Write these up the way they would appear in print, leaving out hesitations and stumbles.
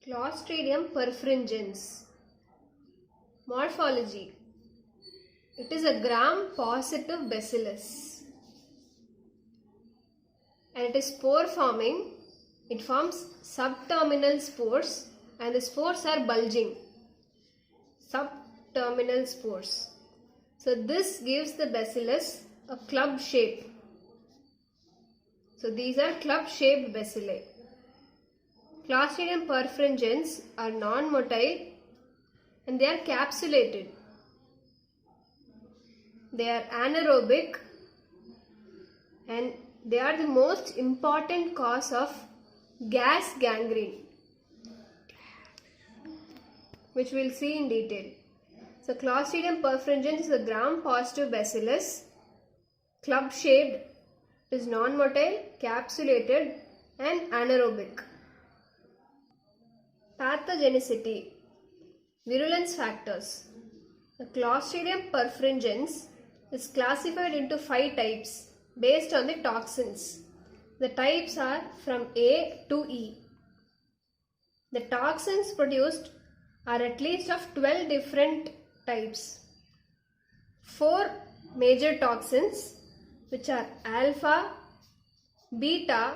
Clostridium perfringens. Morphology. It is a gram-positive bacillus and it is spore forming. It forms subterminal spores and the spores are bulging. Subterminal spores. So this gives the bacillus a club shape. So these are club-shaped bacilli. Clostridium perfringens are non-motile and they are capsulated. They are anaerobic and they are the most important cause of gas gangrene, which we will see in detail. So Clostridium perfringens is a gram-positive bacillus, club-shaped, is non-motile, capsulated and anaerobic. Pathogenicity. Virulence factors. The Clostridium perfringens is classified into 5 types based on the toxins. The types are from A to E. The toxins produced are at least of 12 different types. 4 major toxins which are alpha, beta,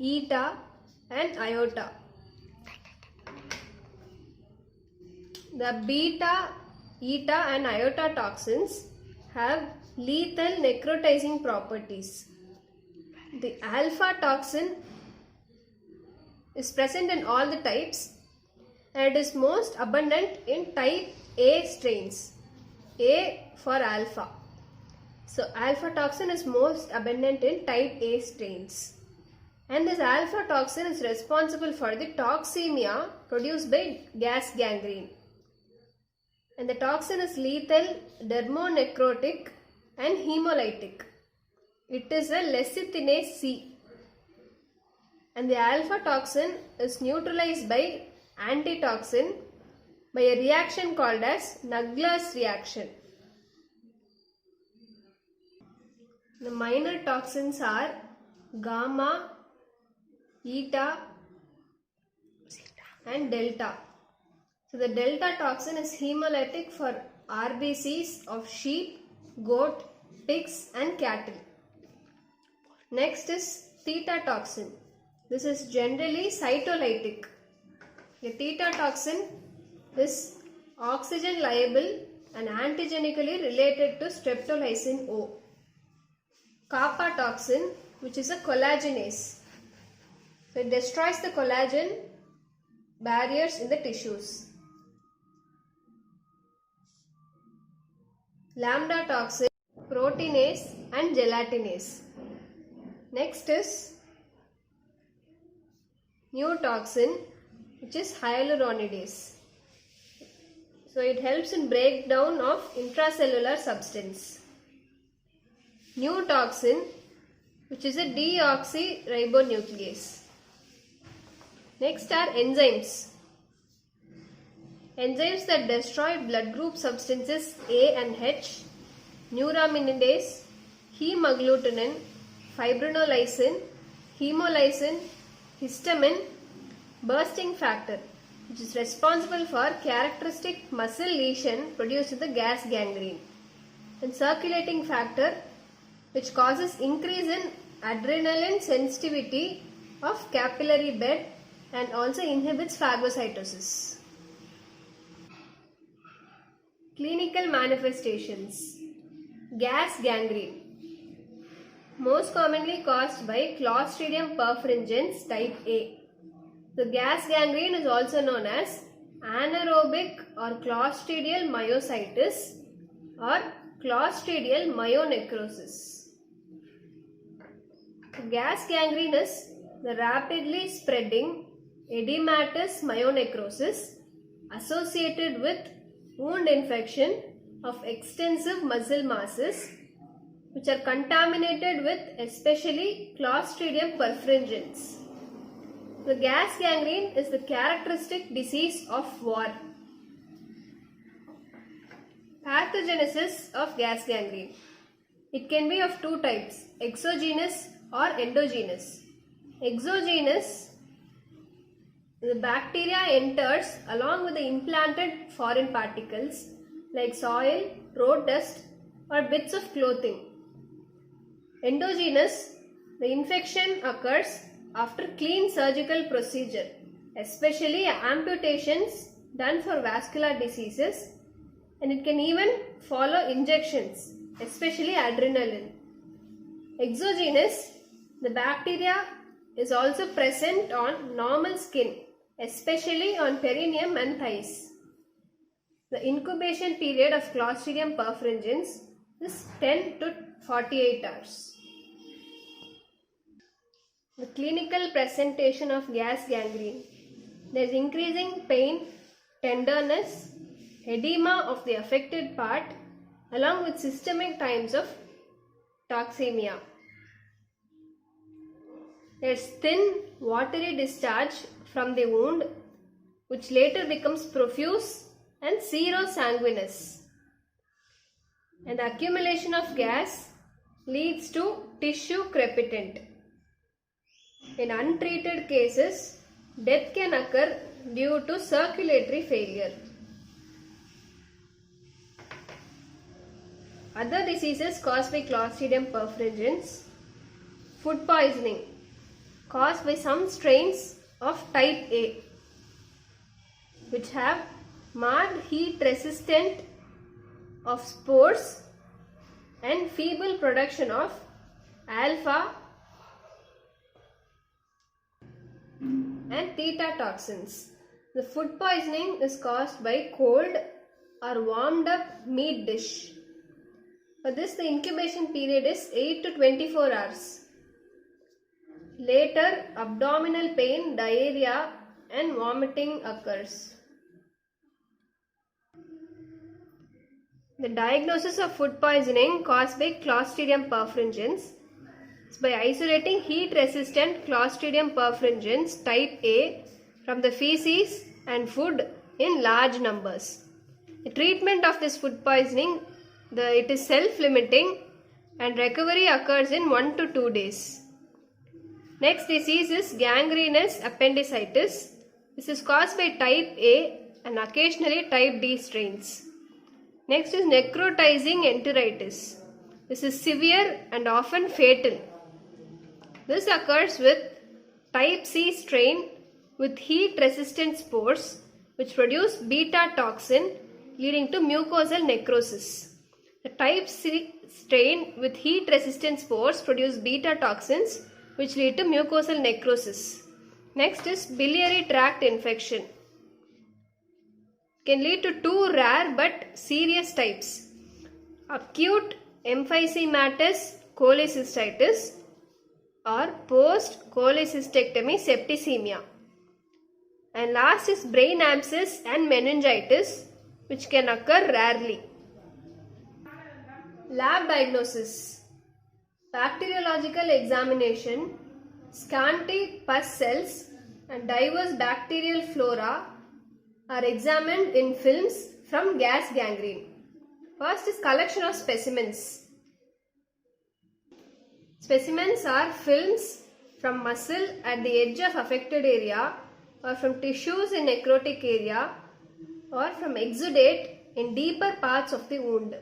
eta and iota. The beta, eta and iota toxins have lethal necrotizing properties. The alpha toxin is present in all the types and it is most abundant in type A strains. A for alpha. So alpha toxin is most abundant in type A strains. And this alpha toxin is responsible for the toxemia produced by gas gangrene. And the toxin is lethal, dermonecrotic and hemolytic. It is a lecithinase C. And the alpha toxin is neutralized by antitoxin by a reaction called as Nagler's reaction. The minor toxins are gamma, eta and delta. So the delta toxin is hemolytic for RBCs of sheep, goat, pigs and cattle. Next is theta toxin. This is generally cytolytic. The theta toxin is oxygen liable and antigenically related to streptolysin O. Kappa toxin, which is a collagenase. So it destroys the collagen barriers in the tissues. Lambda toxin, proteinase and gelatinase. Next is mu toxin, which is hyaluronidase. So it helps in breakdown of intracellular substance. Nu toxin, which is a deoxyribonuclease. Next are enzymes. Enzymes that destroy blood group substances A and H, neuraminidase, hemagglutinin, fibrinolysin, hemolysin, histamine, bursting factor, which is responsible for characteristic muscle lesion produced in the gas gangrene, and circulating factor, which causes increase in adrenaline sensitivity of capillary bed and also inhibits phagocytosis. Clinical manifestations. Gas gangrene, most commonly caused by Clostridium perfringens type A. The gas gangrene is also known as anaerobic or clostridial myositis or clostridial myonecrosis. Gas gangrene is the rapidly spreading edematous myonecrosis associated with wound infection of extensive muscle masses which are contaminated with especially Clostridium perfringens. The gas gangrene is the characteristic disease of war. Pathogenesis of gas gangrene. It can be of 2 types, exogenous or endogenous. Exogenous The bacteria enters along with the implanted foreign particles like soil, road dust or bits of clothing. Endogenous, the infection occurs after clean surgical procedure, especially amputations done for vascular diseases, and it can even follow injections, especially adrenaline. Exogenous, the bacteria is also present on normal skin, especially on perineum and thighs. The incubation period of Clostridium perfringens is 10 to 48 hours. The clinical presentation of gas gangrene. There is increasing pain, tenderness, edema of the affected part along with systemic signs of toxemia. There is thin, watery discharge from the wound which later becomes profuse and serosanguinous. And the accumulation of gas leads to tissue crepitant. In untreated cases, death can occur due to circulatory failure. Other diseases caused by Clostridium perfringens. Food poisoning caused by some strains of type A which have marked heat resistant of spores and feeble production of alpha and theta toxins. The food poisoning is caused by cold or warmed up meat dish. For this, the incubation period is 8 to 24 hours. Later, abdominal pain, diarrhea and vomiting occurs. The diagnosis of food poisoning caused by Clostridium perfringens is by isolating heat-resistant Clostridium perfringens type A from the feces and food in large numbers. The treatment of this food poisoning, it is self-limiting and recovery occurs in 1 to 2 days. Next disease is gangrenous appendicitis. This is caused by type A and occasionally type D strains. Next is necrotizing enteritis. This is severe and often fatal. This occurs with type C strain with heat resistant spores which produce beta toxin leading to mucosal necrosis. The type C strain with heat resistant spores produce beta toxins which lead to mucosal necrosis. Next is biliary tract infection. Can lead to two rare but serious types: acute emphysematous cholecystitis or post cholecystectomy septicemia. And last is brain abscess and meningitis which can occur rarely. Lab diagnosis. Bacteriological examination. Scanty pus cells and diverse bacterial flora are examined in films from gas gangrene. First is collection of specimens. Specimens are films from muscle at the edge of affected area or from tissues in necrotic area or from exudate in deeper parts of the wound.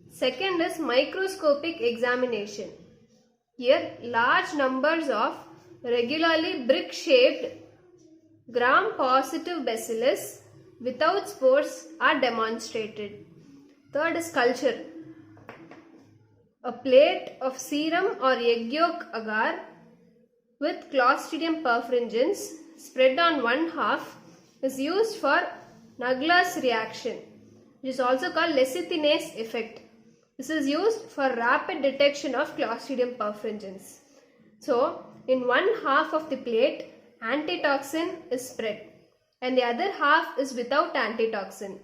Second is microscopic examination. Here large numbers of regularly brick-shaped gram-positive bacillus without spores are demonstrated. Third is culture. A plate of serum or egg yolk agar with Clostridium perfringens spread on one half is used for Nagler's reaction, which is also called lecithinase effect. This is used for rapid detection of Clostridium perfringens. So, in one half of the plate, antitoxin is spread and the other half is without antitoxin.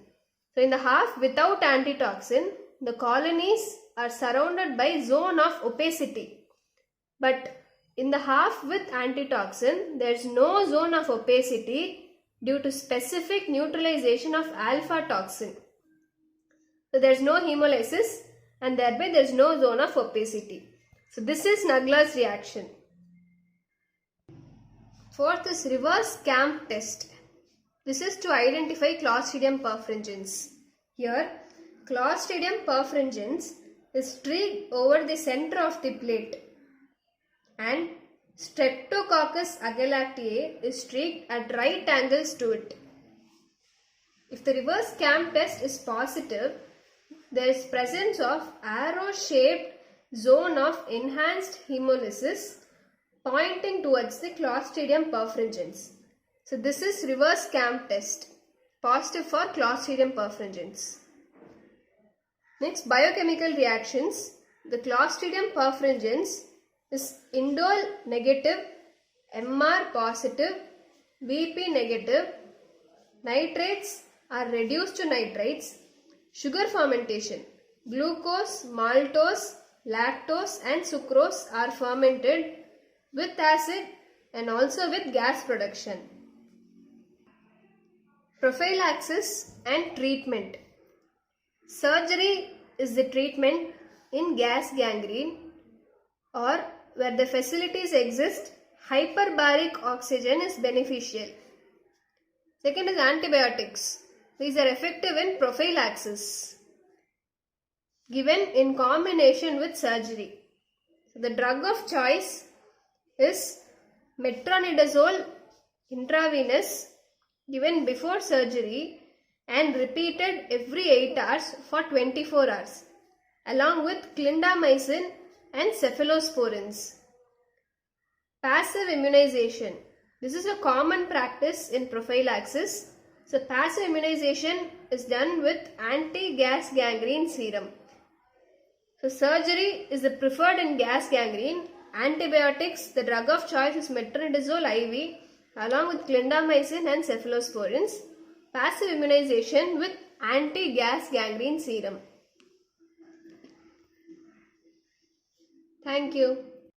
So, in the half without antitoxin, the colonies are surrounded by zone of opacity. But in the half with antitoxin, there is no zone of opacity due to specific neutralization of alpha toxin. So, there is no hemolysis and thereby there is no zone of opacity. So, this is Nagler's reaction. Fourth is reverse camp test. This is to identify Clostridium perfringens. Here, Clostridium perfringens is streaked over the center of the plate and Streptococcus agalactiae is streaked at right angles to it. If the reverse camp test is positive, there is presence of arrow-shaped zone of enhanced hemolysis pointing towards the Clostridium perfringens. So this is reverse camp test, positive for Clostridium perfringens. Next, biochemical reactions. The Clostridium perfringens is indole negative, MR positive, VP negative. Nitrates are reduced to nitrites. Sugar fermentation. Glucose, maltose, lactose and sucrose are fermented with acid and also with gas production. Prophylaxis and treatment. Surgery is the treatment in gas gangrene or where the facilities exist, hyperbaric oxygen is beneficial. Second is antibiotics. These are effective in prophylaxis, given in combination with surgery. So the drug of choice is metronidazole intravenous, given before surgery and repeated every 8 hours for 24 hours, along with clindamycin and cephalosporins. Passive immunization. This is a common practice in prophylaxis. So passive immunization is done with anti-gas gangrene serum. So surgery is the preferred in gas gangrene. Antibiotics, the drug of choice is metronidazole IV along with clindamycin and cephalosporins. Passive immunization with anti-gas gangrene serum. Thank you.